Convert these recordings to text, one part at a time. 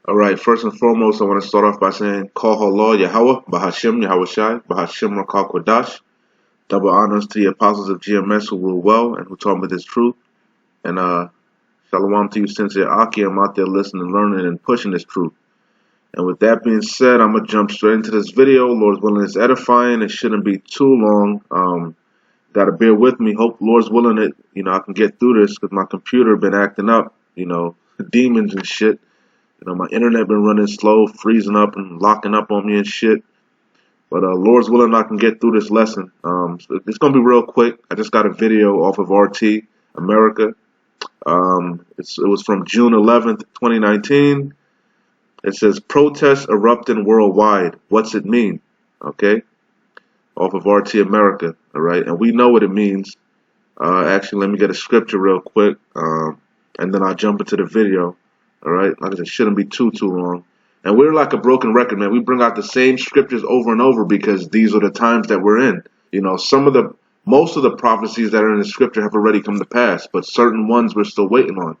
All right, first and foremost, I want to start off by saying, Call Allah Yahweh, Bahashim Yahweh Shai, Bahashim Rakal Kodash. Double honors to the apostles of GMS who rule well and who taught me this truth. And shalom to you, sincere Aki. I'm out there listening, learning, and pushing this truth. And with that being said, I'm going to jump straight into this video. Lord's willing, it's edifying. It shouldn't be too long. Got to bear with me. Hope Lord's willing I can get through this because my computer been acting up, demons and shit. My internet been running slow, freezing up and locking up on me and shit. But Lord's willing, I can get through this lesson. So it's going to be real quick. I just got a video off of RT America. It was from June 11th, 2019. It says, protests erupting worldwide. What's it mean? Okay. Off of RT America. All right. And we know what it means. Actually, let me get a scripture real quick. And then I'll jump into the video. All right, like I said, shouldn't be too long. And we're like a broken record, man. We bring out the same scriptures over and over because these are the times that we're in. Most of the prophecies that are in the scripture have already come to pass, but certain ones we're still waiting on.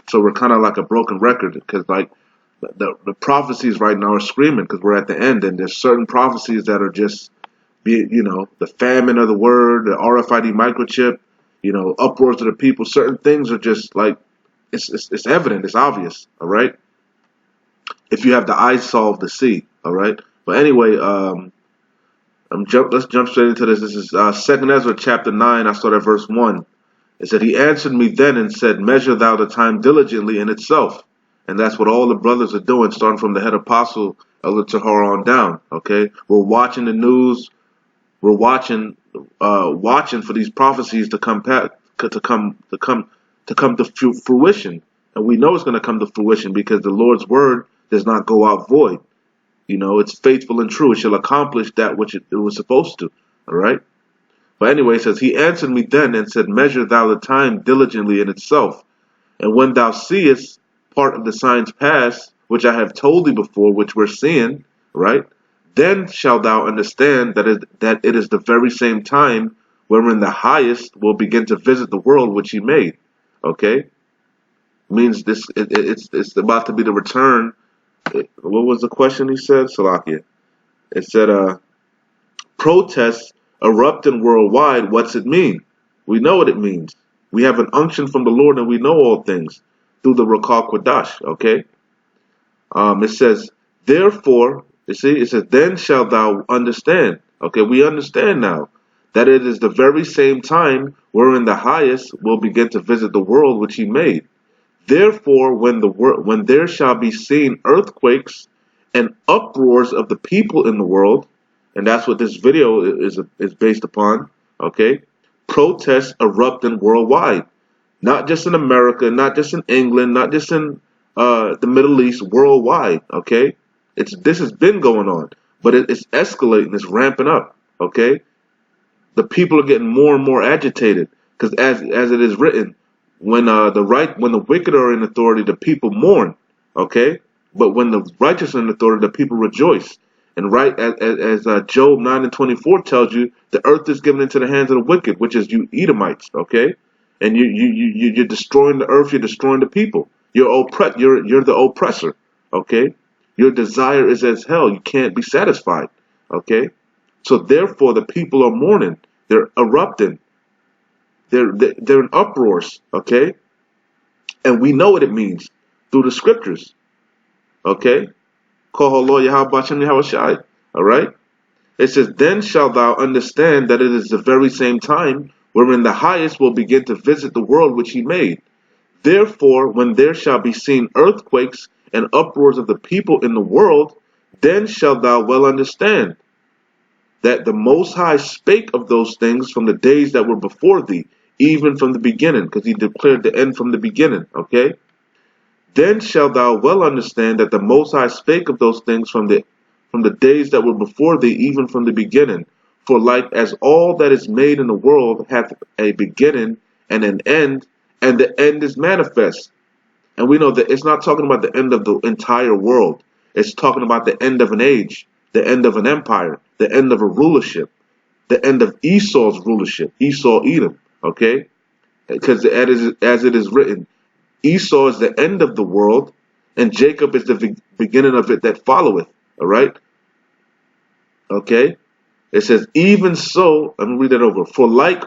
So we're kind of like a broken record because like the prophecies right now are screaming because we're at the end, and there's certain prophecies that are just the famine of the word, the RFID microchip, uproars of the people. Certain things are just like. It's evident, it's obvious, all right? If you have the eyes solved to see, all right? But anyway, let's jump straight into this. This is 2 Ezra chapter 9. I start at verse 1. It said, he answered me then and said, measure thou the time diligently in itself. And that's what all the brothers are doing, starting from the head apostle, Elder Tahar on down, okay? We're watching the news. We're watching for these prophecies to come to fruition, and we know it's going to come to fruition because the Lord's word does not go out void. It's faithful and true. It shall accomplish that which it was supposed to. All right. But anyway, it says, he answered me then and said, measure thou the time diligently in itself, and when thou seest part of the signs pass, which I have told thee before, which we're seeing, right? Then shalt thou understand that it is the very same time wherein the highest will begin to visit the world which he made. Okay, means this it's about to be the return. What was the question he said, Salakia? It said, protests erupting worldwide. What's it mean? We know what it means. We have an unction from the Lord, and we know all things through the Rakal Kodash. Okay. It says, therefore, you see, it says, then shalt thou understand. Okay, we understand now that it is the very same time wherein the highest will begin to visit the world which he made. Therefore, when there shall be seen earthquakes and uproars of the people in the world, and that's what this video is based upon, okay? Protests erupting worldwide. Not just in America, not just in England, not just in the Middle East, worldwide, okay? This has been going on, but it's escalating, it's ramping up, okay? The people are getting more and more agitated because, as it is written, when the wicked are in authority, the people mourn. Okay, but when the righteous are in authority, the people rejoice. And right as Job 9:24 tells you, the earth is given into the hands of the wicked, which is you Edomites. Okay, and you're destroying the earth, you're destroying the people. You're the oppressor. Okay, your desire is as hell. You can't be satisfied. Okay. So therefore, the people are mourning. They're erupting. They're in uproars. Okay, and we know what it means through the scriptures. Okay, all right. It says, then shalt thou understand that it is the very same time wherein the highest will begin to visit the world which he made. Therefore, when there shall be seen earthquakes and uproars of the people in the world, then shalt thou well understand that the Most High spake of those things from the days that were before thee, even from the beginning, because he declared the end from the beginning, okay? Then shalt thou well understand that the Most High spake of those things from the days that were before thee, even from the beginning. For like as all that is made in the world hath a beginning and an end, and the end is manifest. And we know that it's not talking about the end of the entire world. It's talking about the end of an age, the end of an empire, the end of a rulership, the end of Esau's rulership, Esau, Edom, okay? Because as it is written, Esau is the end of the world, and Jacob is the beginning of it that followeth. All right, okay. It says, even so. Let me read that over. For like,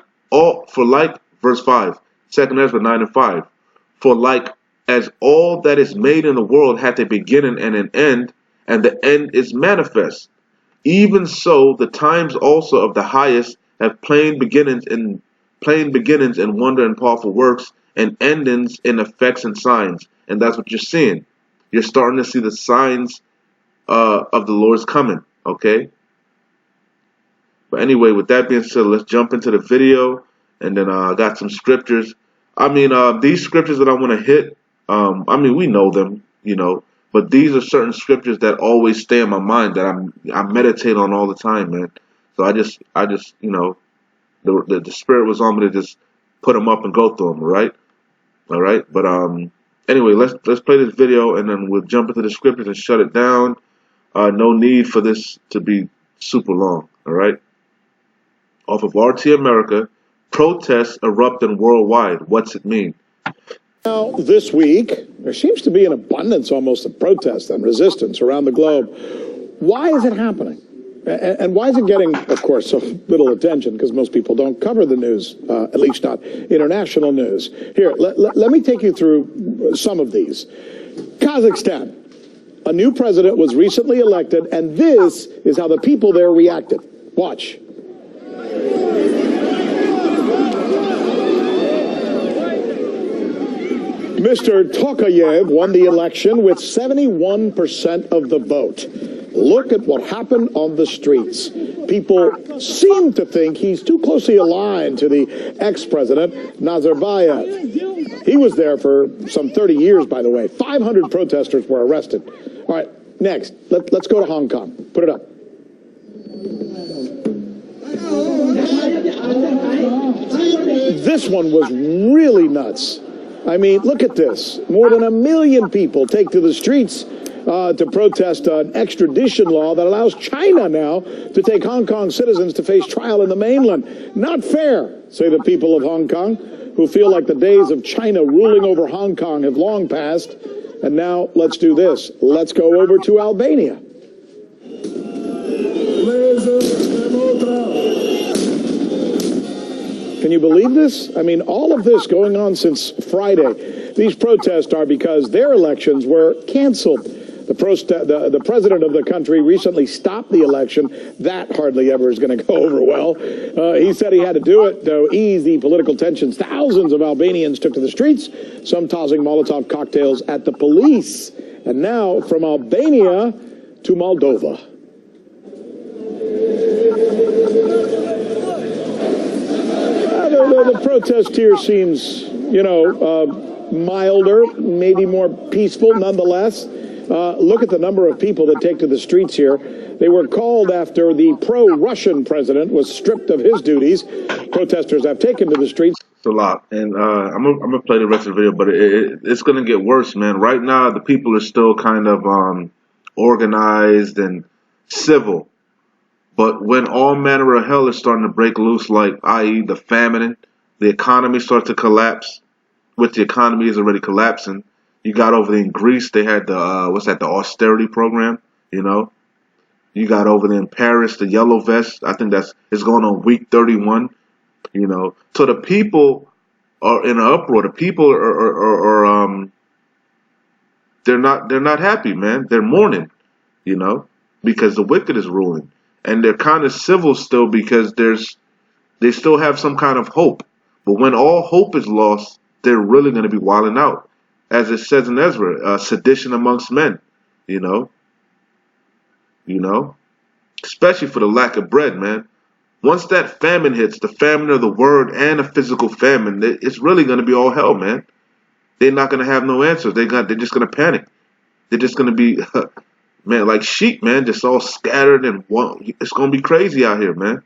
verse 5, 2 Ezra 9:5. For like as all that is made in the world hath a beginning and an end, and the end is manifest. Even so, the times also of the highest have plain beginnings and wonder and powerful works, and endings in effects and signs. And that's what you're seeing. You're starting to see the signs of the Lord's coming. Okay. But anyway, with that being said, let's jump into the video, and then I got some scriptures. I mean, these scriptures that I want to hit. I mean, we know them, but these are certain scriptures that always stay in my mind that I meditate on all the time, man. So I just, the spirit was on me to just put them up and go through them, all right. But anyway, let's play this video, and then we'll jump into the scriptures and shut it down. No need for this to be super long, all right. Off of RT America, protests erupting worldwide. What's it mean? Now, this week, there seems to be an abundance almost of protests and resistance around the globe. Why is it happening? And why is it getting, of course, so little attention? Because most people don't cover the news, at least not international news. Here, let me take you through some of these. Kazakhstan. A new president was recently elected, and this is how the people there reacted. Watch. Mr. Tokayev won the election with 71% of the vote. Look at what happened on the streets. People seem to think he's too closely aligned to the ex-president, Nazarbayev. He was there for some 30 years, by the way. 500 protesters were arrested. All right, next, let's go to Hong Kong. Put it up. This one was really nuts. I mean, look at this. More than 1 million people take to the streets to protest an extradition law that allows China now to take Hong Kong citizens to face trial in the mainland. Not fair, say the people of Hong Kong, who feel like the days of China ruling over Hong Kong have long passed. And now let's do this. Let's go over to Albania. Can you believe this? I mean, all of this going on since Friday. These protests are because their elections were canceled. The president of the country recently stopped the election. That hardly ever is going to go over well. He said he had to do it to ease the political tensions. Thousands of Albanians took to the streets, some tossing Molotov cocktails at the police. And now from Albania to Moldova. The protest here seems, milder, maybe more peaceful nonetheless. Look at the number of people that take to the streets here. They were called after the pro-Russian president was stripped of his duties. Protesters have taken to the streets. It's a lot, and I'm gonna play the rest of the video, but it's gonna get worse, man. Right now, the people are still kind of organized and civil, but when all manner of hell is starting to break loose, like i.e. the famine, the economy starts to collapse, which the economy is already collapsing. You got over there in Greece, they had the the austerity program, You got over there in Paris, the yellow vest. I think it's going on week 31, So the people are in an uproar. The people are they're not happy, man. They're mourning, because the wicked is ruling, and they're kind of civil still because they still have some kind of hope. But when all hope is lost, they're really going to be wilding out. As it says in Ezra, sedition amongst men, especially for the lack of bread, man. Once that famine hits, the famine of the word and a physical famine, it's really going to be all hell, man. They're not going to have no answers. They're just going to panic. They're just going to be, man, like sheep, man, just all scattered, and it's going to be crazy out here, man.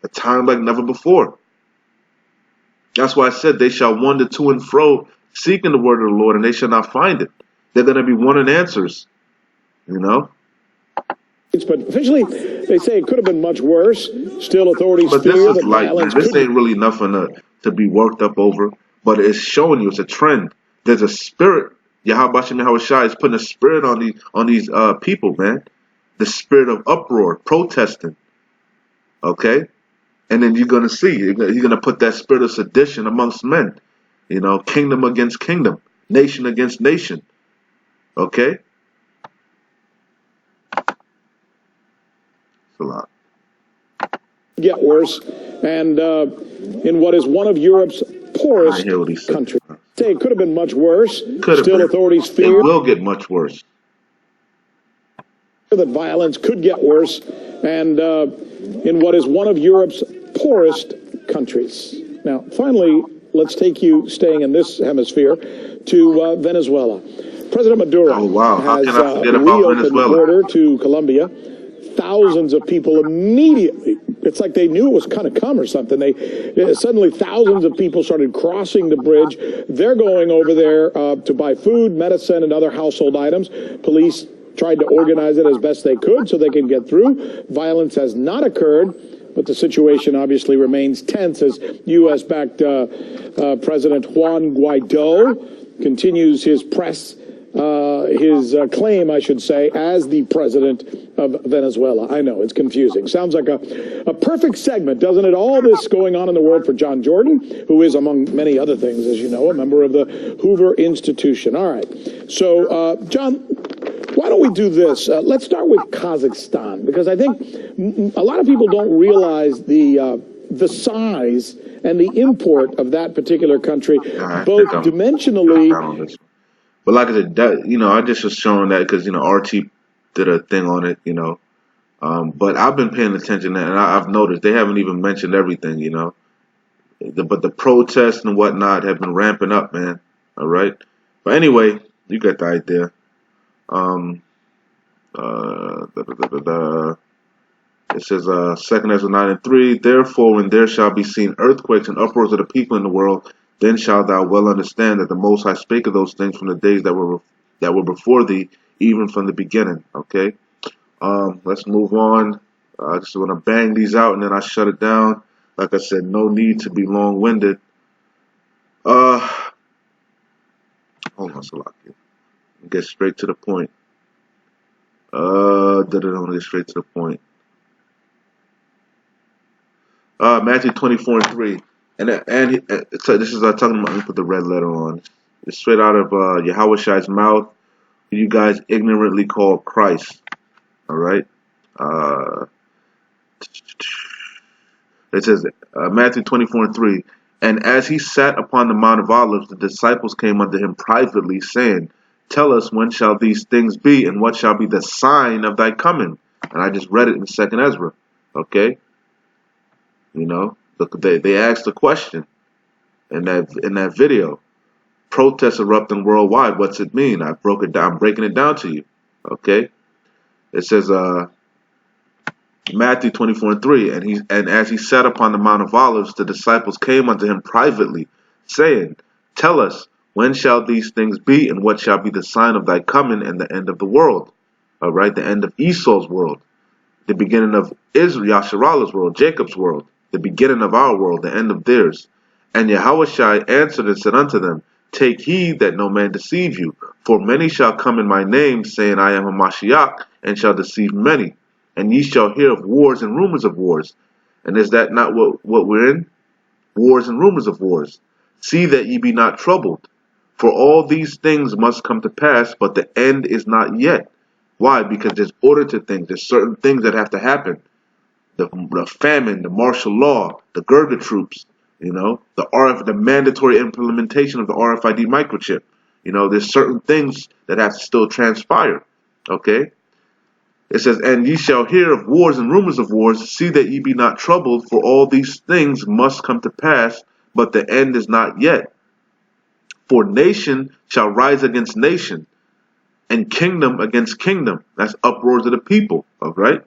A time like never before. That's why I said they shall wander to and fro, seeking the word of the Lord, and they shall not find it. They're going to be wanting answers, But officially, they say it could have been much worse. Still, authorities but fear this is that light, violence man. This ain't really nothing to be worked up over, but it's showing you it's a trend. There's a spirit, Yahweh Shem Yahweh Shai is putting a spirit on these people, man. The spirit of uproar, protesting. Okay? And then you're gonna see, he's gonna put that spirit of sedition amongst men. You know, kingdom against kingdom, nation against nation. Okay? It's a lot. Get worse, and in what is one of Europe's poorest countries. Say it could have been much worse. Still, authorities fear it will get much worse. That violence could get worse, and in what is one of Europe's poorest countries. Now, finally, let's take you, staying in this hemisphere, to Venezuela. President Maduro has reopened the border to Colombia. Thousands of people immediately, it's like they knew it was going to come or something. Suddenly thousands of people started crossing the bridge. They're going over there to buy food, medicine, and other household items. Police tried to organize it as best they could so they can get through. Violence has not occurred, but the situation obviously remains tense as U.S.-backed President Juan Guaido continues his claim, I should say, as the president of Venezuela. I know, it's confusing. Sounds like a perfect segment, doesn't it? All this going on in the world for John Jordan, who is, among many other things, as you know, a member of the Hoover Institution. All right. So, John, why don't we do this? Let's start with Kazakhstan, because I think a lot of people don't realize the size and the import of that particular country, both dimensionally. But like I said, I just was showing that because, RT did a thing on it, But I've been paying attention, and I've noticed they haven't even mentioned everything, But the protests and whatnot have been ramping up, man. All right. But anyway, you got the idea. It says, 2 Ezra 9:3, therefore when there shall be seen earthquakes and uproars of the people in the world, then shalt thou well understand that the Most High spake of those things from the days that were before thee, even from the beginning. Okay. Let's move on. I just want to bang these out and then I shut it down. Like I said, no need to be long-winded. Hold on, Salaki. Get straight to the point. Get straight to the point. Matthew 24:3. So this is talking about, let me put the red letter on. It's straight out of Yahweh Shai's mouth, who you guys ignorantly call Christ. All right. It says Matthew 24:3. And as he sat upon the Mount of Olives, the disciples came unto him privately, saying, tell us, when shall these things be, and what shall be the sign of thy coming? And I just read it in 2 Ezra. Okay. They asked the question in that video. Protests erupting worldwide. What's it mean? I broke it down. I'm breaking it down to you. Okay. It says Matthew 24:3, and as he sat upon the Mount of Olives, the disciples came unto him privately, saying, tell us, when shall these things be, and what shall be the sign of thy coming and the end of the world? All right, the end of Esau's world, the beginning of Israel, Yasharalah's world, Jacob's world, the beginning of our world, the end of theirs. And Yahushua answered and said unto them, take heed that no man deceive you, for many shall come in my name, saying, I am a Mashiach, and shall deceive many. And ye shall hear of wars and rumors of wars. And is that not what we're in? Wars and rumors of wars. See that ye be not troubled, for all these things must come to pass, but the end is not yet. Why? Because there's order to things. There's certain things that have to happen. The famine, the martial law, the Gerga troops, the mandatory implementation of the RFID microchip. There's certain things that have to still transpire. Okay? It says, and ye shall hear of wars and rumors of wars. See that ye be not troubled, for all these things must come to pass, but the end is not yet. For nation shall rise against nation, and kingdom against kingdom. That's uproars of the people, all right?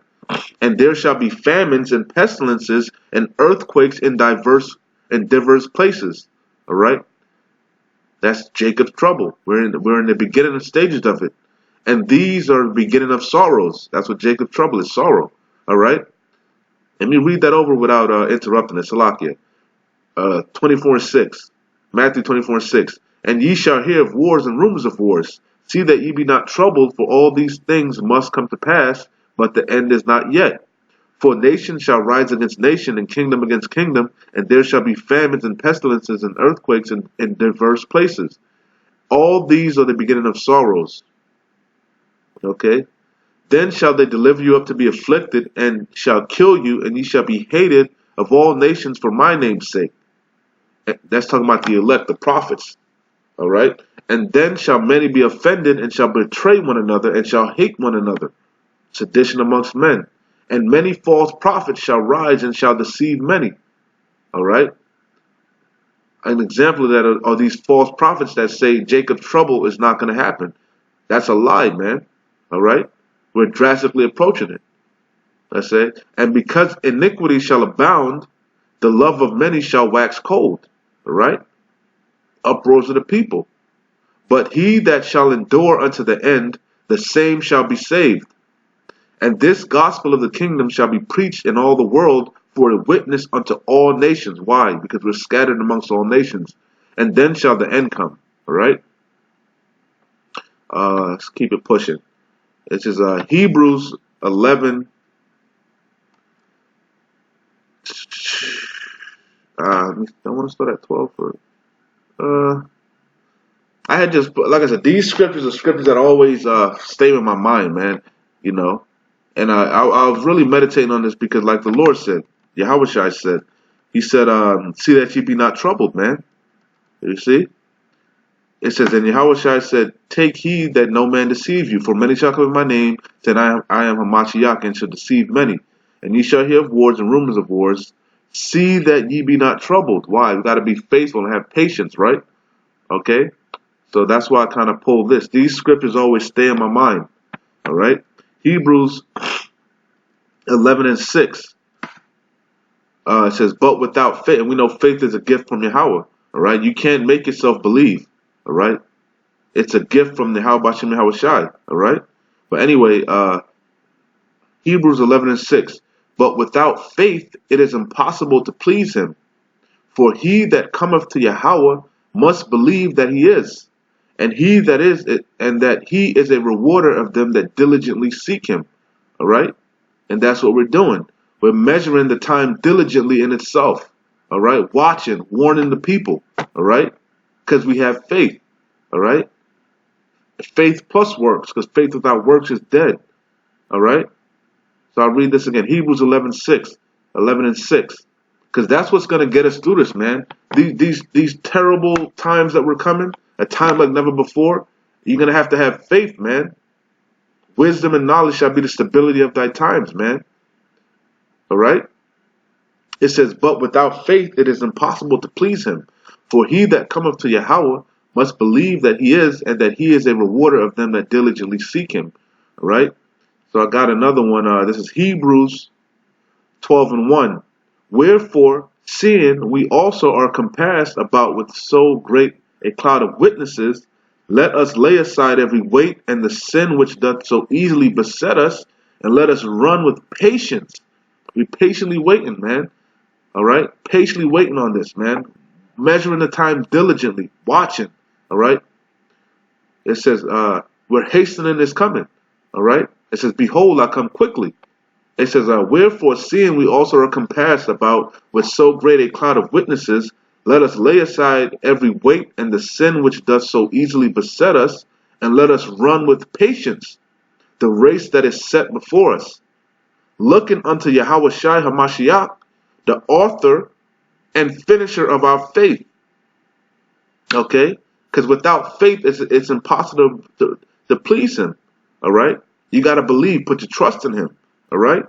And there shall be famines and pestilences and earthquakes in diverse places, all right? That's Jacob's trouble. We're in the beginning stages of it. And these are the beginning of sorrows. That's what Jacob's trouble is, sorrow. All right? Let me read that over without interrupting it. Salakia. 24:6. Matthew 24:6. And ye shall hear of wars and rumors of wars. See that ye be not troubled, for all these things must come to pass, but the end is not yet. For nation shall rise against nation, and kingdom against kingdom, and there shall be famines and pestilences and earthquakes in diverse places. All these are the beginning of sorrows. Okay? Then shall they deliver you up to be afflicted, and shall kill you, and ye shall be hated of all nations for my name's sake. That's talking about the elect, the prophets. All right? And then shall many be offended, and shall betray one another, and shall hate one another. Sedition amongst men. And many false prophets shall rise, and shall deceive many. All right? An example of that are these false prophets that say Jacob's trouble is not going to happen. That's a lie, man. All right? We're drastically approaching it. I say, and because iniquity shall abound, the love of many shall wax cold. All right? Uproars of the people. But he that shall endure unto the end, the same shall be saved. And this gospel of the kingdom shall be preached in all the world for a witness unto all nations. Why? Because we're scattered amongst all nations. And then shall the end come. All right? Let's keep it pushing. This is Hebrews 11. I want to start at 12 for. I had just, like I said, these scriptures are scriptures that always stay in my mind, man. You know, and I was really meditating on this because, like the Lord said, Yahweh said, He said, "See that ye be not troubled, man." You see, it says, and Yahweh said, "Take heed that no man deceive you, for many shall come in my name, saying, I am Hamashiach, and shall deceive many. And ye shall hear of wars and rumors of wars. See that ye be not troubled." Why? We got to be faithful and have patience, right? Okay. So that's why I kind of pulled this. These scriptures always stay in my mind. All right. Hebrews 11 and 6. It says, but without faith, and we know faith is a gift from Yahweh. All right. You can't make yourself believe. All right. It's a gift from the Yahweh Shem Yahweh Shai. All right. But anyway, Hebrews 11 and 6. But without faith, it is impossible to please him. For he that cometh to Yahweh must believe that he is. And that he is a rewarder of them that diligently seek him. All right? And that's what we're doing. We're measuring the time diligently in itself. All right? Watching, warning the people. All right? Because we have faith. All right? Faith plus works, because faith without works is dead. All right? So I'll read this again. Hebrews 11 and 6. Because that's what's going to get us through this, man. These terrible times that we're coming, a time like never before, you're going to have faith, man. Wisdom and knowledge shall be the stability of thy times, man. All right? It says, but without faith it is impossible to please him. For he that cometh to Yahweh must believe that he is, and that he is a rewarder of them that diligently seek him. All right? So I got another one. This is Hebrews 12 and 1. Wherefore, seeing we also are compassed about with so great a cloud of witnesses, let us lay aside every weight and the sin which doth so easily beset us, and let us run with patience. We're patiently waiting, man. All right? Patiently waiting on this, man. Measuring the time diligently, watching. All right? It says, we're hastening this coming. All right? It says, behold, I come quickly. It says, wherefore, seeing we also are compassed about with so great a cloud of witnesses, let us lay aside every weight and the sin which doth so easily beset us, and let us run with patience the race that is set before us, looking unto Yahweh Shai HaMashiach, the author and finisher of our faith. Okay? Because without faith, it's impossible to please him. All right? You got to believe, put your trust in him. All right?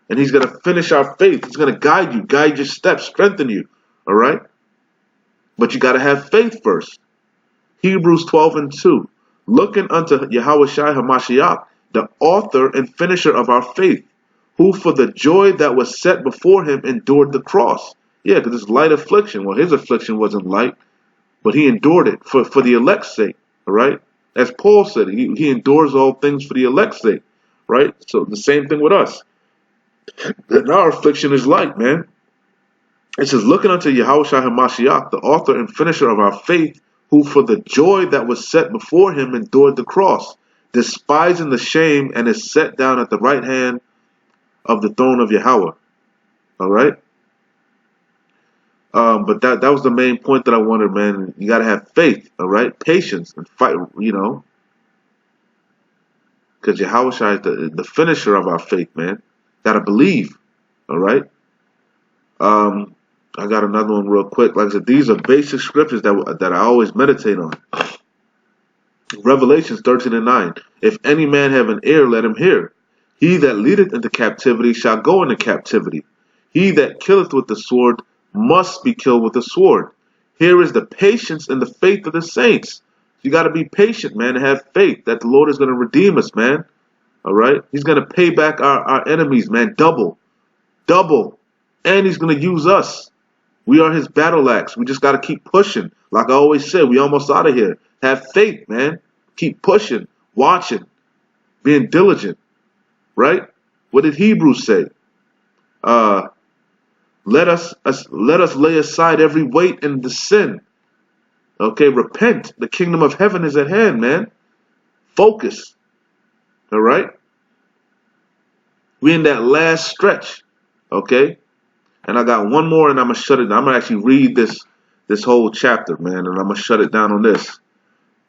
And he's going to finish our faith. He's going to guide you, guide your steps, strengthen you. All right? But you got to have faith first. Hebrews 12 and 2. Looking unto Yahweh Shai HaMashiach, the author and finisher of our faith, who for the joy that was set before him endured the cross. Yeah, because it's light affliction. Well, his affliction wasn't light, but he endured it for the elect's sake. All right? As Paul said, he endures all things for the elect's sake. Right? So the same thing with us. And our affliction is light, man. It says, looking unto Yahweh Shai HaMashiach, the author and finisher of our faith, who for the joy that was set before him endured the cross, despising the shame, and is set down at the right hand of the throne of Yahweh. All right. But that was the main point that I wanted, man. You gotta have faith, all right, patience, and fight. Because Yahweh Shai is the finisher of our faith, man. Gotta believe, all right. I got another one real quick. Like I said, these are basic scriptures that I always meditate on. Revelations 13:9. If any man have an ear, let him hear. He that leadeth into captivity shall go into captivity. He that killeth with the sword must be killed with the sword. Here is the patience and the faith of the saints. You got to be patient, man, and have faith that the Lord is going to redeem us, man. All right? He's going to pay back our enemies, man, double. And he's going to use us. We are his battle axe. We just got to keep pushing. Like I always say, we almost out of here. Have faith, man. Keep pushing, watching, being diligent. Right? What did Hebrews say? Let us lay aside every weight and the sin. Okay, repent. The kingdom of heaven is at hand, man. Focus. All right? We're in that last stretch. Okay? And I got one more and I'm going to shut it down. I'm going to actually read this whole chapter, man, and I'm going to shut it down on this.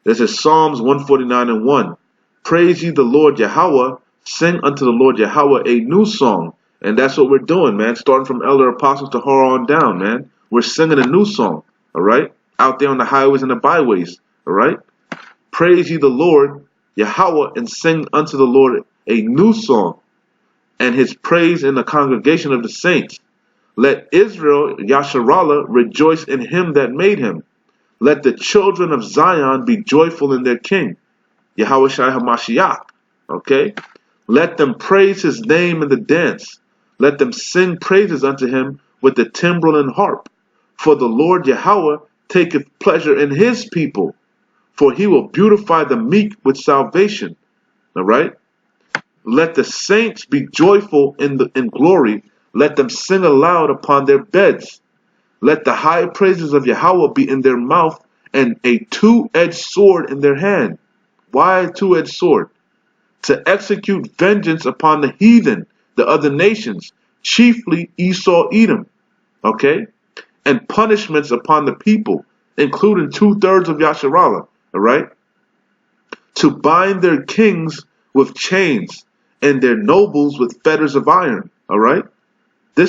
This is Psalms 149:1. Praise ye the Lord Yahweh. Sing unto the Lord Yahweh a new song. And that's what we're doing, man. Starting from elder apostles to her on down, man. We're singing a new song, all right? Out there on the highways and the byways, all right? Praise ye the Lord Yahweh and sing unto the Lord a new song, and his praise in the congregation of the saints. Let Israel, Yasharallah, rejoice in him that made him. Let the children of Zion be joyful in their king, Yahweh Shai HaMashiach, okay? Let them praise his name in the dance. Let them sing praises unto him with the timbrel and harp. For the Lord Yahweh taketh pleasure in his people, for he will beautify the meek with salvation. All right? Let the saints be joyful in glory. Let them sing aloud upon their beds. Let the high praises of Yahweh be in their mouth, and a two-edged sword in their hand. Why a two-edged sword? To execute vengeance upon the heathen, the other nations, chiefly Esau, Edom, okay? And punishments upon the people, including 2/3 of Yasharallah, all right? To bind their kings with chains and their nobles with fetters of iron, all right? I'm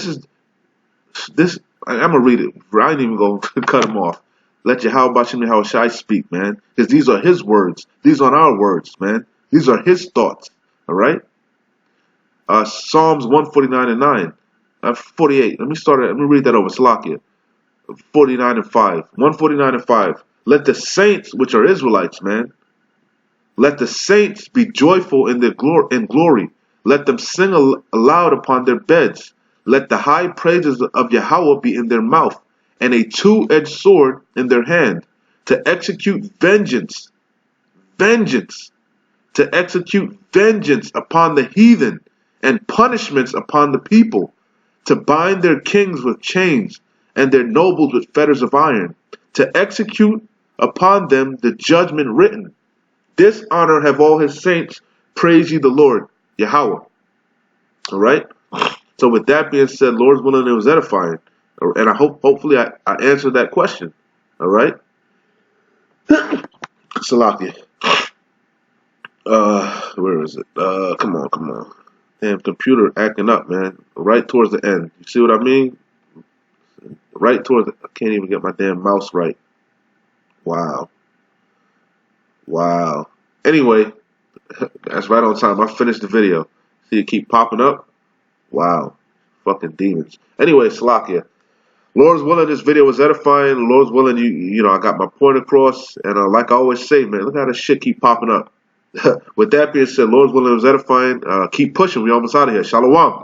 going to read it. I ain't even going to cut them off. Let Yahweh Bashim Yahweh Shai speak, man, because these are his words. These aren't our words, man. These are his thoughts, all right? Psalms 149:9, 48. Let me read that over. Salakia. 49:5. 149:5. Let the saints, which are Israelites, man, let the saints be joyful in their glory. Let them sing aloud upon their beds. Let the high praises of Yahweh be in their mouth, and a two-edged sword in their hand, to execute vengeance. To execute vengeance upon the heathen, and punishments upon the people, to bind their kings with chains, and their nobles with fetters of iron, to execute upon them the judgment written. This honor have all his saints. Praise ye the Lord, Yahweh. All right? So with that being said, Lord's willing, it was edifying. And I hopefully I answered that question. All right? Salakia. Where is it? Come on. Damn computer acting up, man. Right towards the end. You see what I mean? Right towards I can't even get my damn mouse right. Wow. Anyway, that's right on time. I finished the video. See it keep popping up? Wow. Fucking demons. Anyway, Salakia. Lord's willing, this video was edifying. Lord's willing, you know, I got my point across. And like I always say, man, look how this shit keep popping up. With that being said, Lord's willing, it was edifying. Keep pushing. We almost out of here. Shalom.